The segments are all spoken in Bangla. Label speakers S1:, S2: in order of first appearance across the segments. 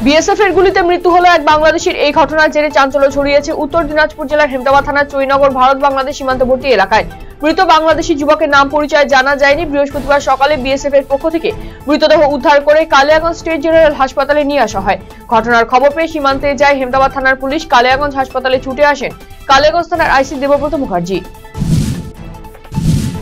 S1: বিএসএফ এর গুলিতে মৃত্যু হলো এক বাংলাদেশির। এই ঘটনার জেরে চাঞ্চল্য ছড়িয়েছে উত্তর দিনাজপুর জেলার হেমদাবাদ থানার চৈনগর ভারত বাংলাদেশ সীমান্তবর্তী এলাকায়। মৃত বাংলাদেশি যুবকের নাম পরিচয় জানা যায়নি। বৃহস্পতিবার সকালে বিএসএফ এর পক্ষ থেকে মৃতদেহ উদ্ধার করে কালিয়াগঞ্জ স্টেট জেনারেল হাসপাতালে নিয়ে আসা হয়। ঘটনার খবর পেয়ে সীমান্তে যায় হেমদাবাদ থানার পুলিশ। কালিয়াগঞ্জ হাসপাতালে ছুটে আসেন কালিয়াগঞ্জ থানার আইসি দেবব্রত মুখার্জি।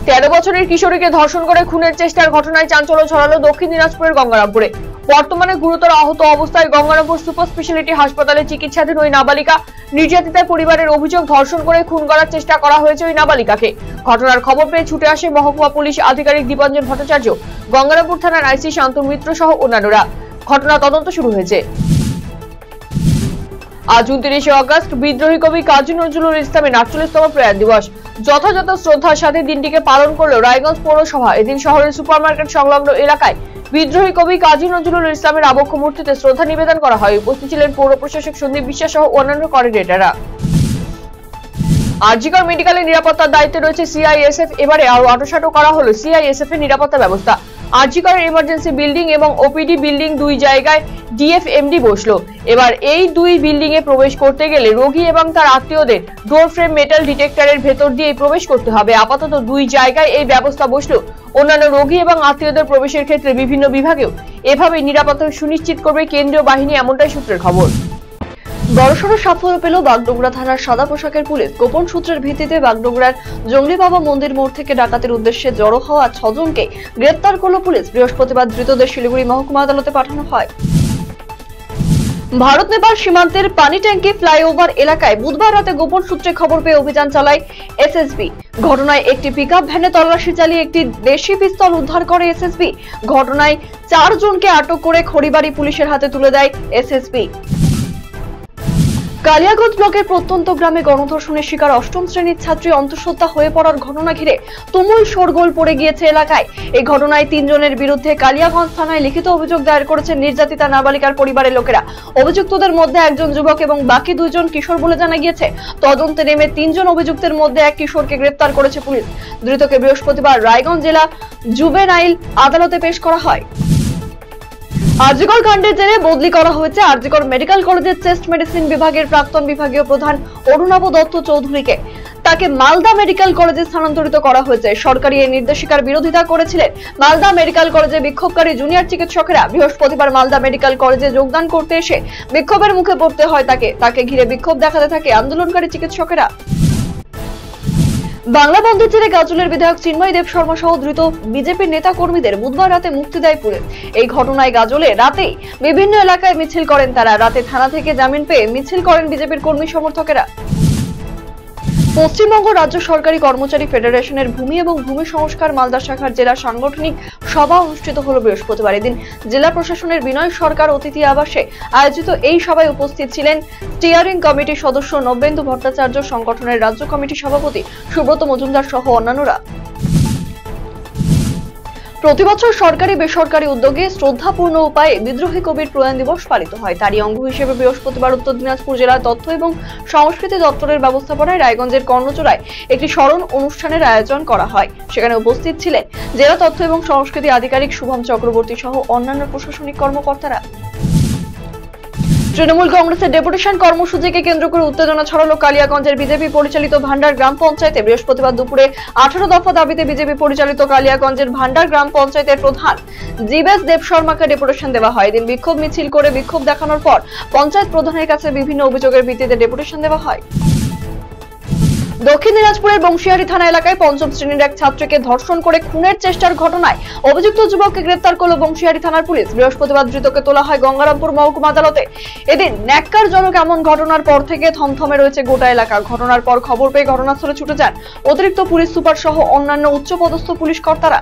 S1: 13 বছরের কিশোরীকে ধর্ষণ করে খুনের চেষ্টার ঘটনায় চাঞ্চল্য ছড়ালো দক্ষিণ দিনাজপুরের গঙ্গারামপুরে। বর্তমানে গুরুতর আহত অবস্থায় গঙ্গারামপুর সুপার স্পেশালিটি হাসপাতালে চিকিৎসাধীন ওই নাবালিকা। নির্যাতিতার পরিবারের অভিযোগ, ধর্ষণ করে খুন করার চেষ্টা করা হয়েছে ওই নাবালিকাকে। ঘটনার খবর পেয়ে ছুটে আসে মহকুমা পুলিশ আধিকারিক দীপাঞ্জন ভট্টাচার্য, গঙ্গারামপুর থানার আইসি শান্ত মিত্র সহ অন্যান্যরা। ঘটনা তদন্ত শুরু হয়েছে। আজ 29 আগস্ট বিদ্রোহী কবি কাজী নজরুল ইসলামের 48তম প্রয়াণ দিবস। যথাযথ শ্রদ্ধার সাথে দিনটিকে পালন করলো রায়গঞ্জ পৌরসভা। এদিন শহরের সুপারমার্কেট সংলগ্ন এলাকায় বিদ্রোহী কবি কাজী নজরুল ইসলামের আবক্ষ মূর্তিতে শ্রদ্ধা নিবেদন করা হয়। উপস্থিত ছিলেন পৌর প্রশাসক সন্দীপ বিশ্বাস সহ অন্যান্য কোঅর্ডিনেটররা। আরজিকর মেডিকেলের নিরাপত্তার দায়িত্বে রয়েছে সিআইএসএফ। এবারে আরো আঁটোসাঁটো করা হলো সিআইএসএফ এর নিরাপত্তা ব্যবস্থা। আরজিকর এমার্জেন্সি বিল্ডিং এবং ওপিডি বিল্ডিং দুই জায়গায় ডিএফএমডি বসলো। এবার এই দুই বিল্ডিং এ প্রবেশ করতে গেলে রোগী এবং তার আত্মীয়দের ডোর ফ্রেম মেটাল ডিটেক্টরের ভেতর দিয়ে প্রবেশ করতে হবে। আপাতত দুই জায়গায় এই ব্যবস্থা বসলো। অন্যান্য রোগী এবং আত্মীয়দের প্রবেশের ক্ষেত্রে বিভিন্ন বিভাগেও এভাবে নিরাপত্তা সুনিশ্চিত করবে কেন্দ্রীয় বাহিনী, এমনটাই সূত্রের খবর। বড়সড় সাফল্য পেল বাগডোগরা থানার সাদা পোশাকের পুলিশ। গোপন সূত্রের ভিত্তিতে বাগডোগরার জঙ্গলি বাবা মন্দির মোড় থেকে ডাকাতির উদ্দেশ্যে জড়ো হওয়া 6 জনকে গ্রেপ্তার করল পুলিশ। বৃহস্পতিবার ধৃতদের শিলিগুড়ি মহকুমা আদালতে পাঠানো হয়। ভারত নেপাল সীমান্তের পানি ট্যাঙ্কি ফ্লাইওভার এলাকায় বুধবার রাতে গোপন সূত্রে খবর পেয়ে অভিযান চালায় এসএসবি। ঘটনায় একটি পিকআপ ভ্যানে তল্লাশি চালিয়ে একটি দেশি পিস্তল উদ্ধার করে এসএসবি। ঘটনায় 4 জনকে আটক করে খড়িবাড়ি পুলিশের হাতে তুলে দেয় এসএসবি। কালিয়াগঞ্জ ব্লকের প্রত্যন্ত গ্রামে গণধর্ষণের শিকার 8ম শ্রেণীর ছাত্রী অন্তঃসত্ত্বা হয়ে পড়ার ঘটনা ঘিরে তুমুল শোরগোল পড়ে গিয়েছে এলাকায়। এই ঘটনায় 3 জনের বিরুদ্ধে কালিয়াগঞ্জ থানায় লিখিত অভিযোগ দায়ের করেছেন নির্যাতিতা নাবালিকার পরিবারের লোকেরা। অভিযুক্তদের মধ্যে একজন যুবক এবং বাকি 2 জন কিশোর বলে জানা গিয়েছে। তদন্তে নেমে 3 জন অভিযুক্তের মধ্যে এক কিশোরকে গ্রেপ্তার করেছে পুলিশ। ধৃতকে বৃহস্পতিবার রায়গঞ্জ জেলা জুবেনাইল আদালতে পেশ করা হয়। আরজিকর কাণ্ডের জেরে বদলি করা হয়েছে আরজিকর মেডিকেল কলেজের চেস্ট মেডিসিন বিভাগের প্রাক্তন বিভাগীয় প্রধান অরুণাভ দত্ত চৌধুরীকে। তাকে মালদা মেডিকেল কলেজে স্থানান্তরিত করা হয়েছে। সরকারি এই নির্দেশিকার বিরোধিতা করেছিলেন মালদা মেডিকেল কলেজে বিক্ষোভকারী জুনিয়র চিকিৎসকেরা। বৃহস্পতিবার মালদা মেডিকেল কলেজে যোগদান করতে এসে বিক্ষোভের মুখে পড়তে হয় তাকে ঘিরে বিক্ষোভ দেখাতে থাকে আন্দোলনকারী চিকিৎসকেরা। বাংলা বন্ধের জেরে গাজলের বিধায়ক চিন্ময় দেব শর্মা সহ ধৃত বিজেপির নেতা কর্মীদের বুধবার রাতে মুক্তি দেয় পুলিশ। এই ঘটনায় গাজলে রাতেই বিভিন্ন এলাকায় মিছিল করেন তারা। রাতে থানা থেকে জামিন পেয়ে মিছিল করেন বিজেপির কর্মী সমর্থকেরা। পশ্চিমবঙ্গ রাজ্য সরকারি কর্মচারী ফেডারেশনের ভূমি এবং ভূমি সংস্কার মালদা শাখার জেলা সাংগঠনিক সভা অনুষ্ঠিত হল বৃহস্পতিবার। এদিন জেলা প্রশাসনের বিনয় সরকার অতিথি আবাসে আয়োজিত এই সভায় উপস্থিত ছিলেন স্টিয়ারিং কমিটির সদস্য নবেন্দু ভট্টাচার্য, সংগঠনের রাজ্য কমিটির সভাপতি সুব্রত মজুমদার সহ অন্যান্যরা। প্রতিবছর সরকারি বেসরকারি উদ্যোগে শ্রদ্ধাপূর্ণ উপায়ে বিদ্রোহী কবির প্রয়াণ দিবস পালিত হয়। তারই অঙ্গ হিসেবে বৃহস্পতিবার উত্তর দিনাজপুর জেলার তথ্য এবং সংস্কৃতি দপ্তরের ব্যবস্থাপনায় রায়গঞ্জের কর্ণচূড়ায় একটি স্মরণ অনুষ্ঠানের আয়োজন করা হয়। সেখানে উপস্থিত ছিলেন জেলা তথ্য এবং সংস্কৃতি আধিকারিক শুভম চক্রবর্তী সহ অন্যান্য প্রশাসনিক কর্মকর্তারা। তৃণমূল কংগ্রেসের ডেপুটেশন কর্মসূচিকে কেন্দ্র করে উত্তেজনা ছড়ালো কালিয়াগঞ্জের বিজেপি পরিচালিত ভান্ডার গ্রাম পঞ্চায়েতে। বৃহস্পতিবার দুপুরে 18 দফা দাবিতে বিজেপি পরিচালিত কালিয়াগঞ্জের ভান্ডার গ্রাম পঞ্চায়েতের প্রধান জীবেশ দেব শর্মাকে ডেপুটেশন দেওয়া হয়। এদিন বিক্ষোভ মিছিল করে বিক্ষোভ দেখানোর পর পঞ্চায়েত প্রধানের কাছে বিভিন্ন অভিযোগের ভিত্তিতে ডেপুটেশন দেওয়া হয়। দক্ষিণ দিনাজপুরের বংশিয়ারি থানা এলাকায় 5ম শ্রেণীর এক ছাত্রীকে ধর্ষণ করে খুনের চেষ্টার ঘটনায় অভিযুক্ত যুবককে গ্রেপ্তার করল বংশিয়ারি থানার পুলিশ। বৃহস্পতিবার ধৃতকে তোলা হয় গঙ্গারামপুর মহকুমা আদালতে। এদিন ন্যাক্কারজনক এমন ঘটনার পর থেকে থমথমে রয়েছে গোটা এলাকা। ঘটনার পর খবর পেয়ে ঘটনাস্থলে ছুটে যান অতিরিক্ত পুলিশ সুপার সহ অন্যান্য উচ্চপদস্থ পুলিশ কর্তারা।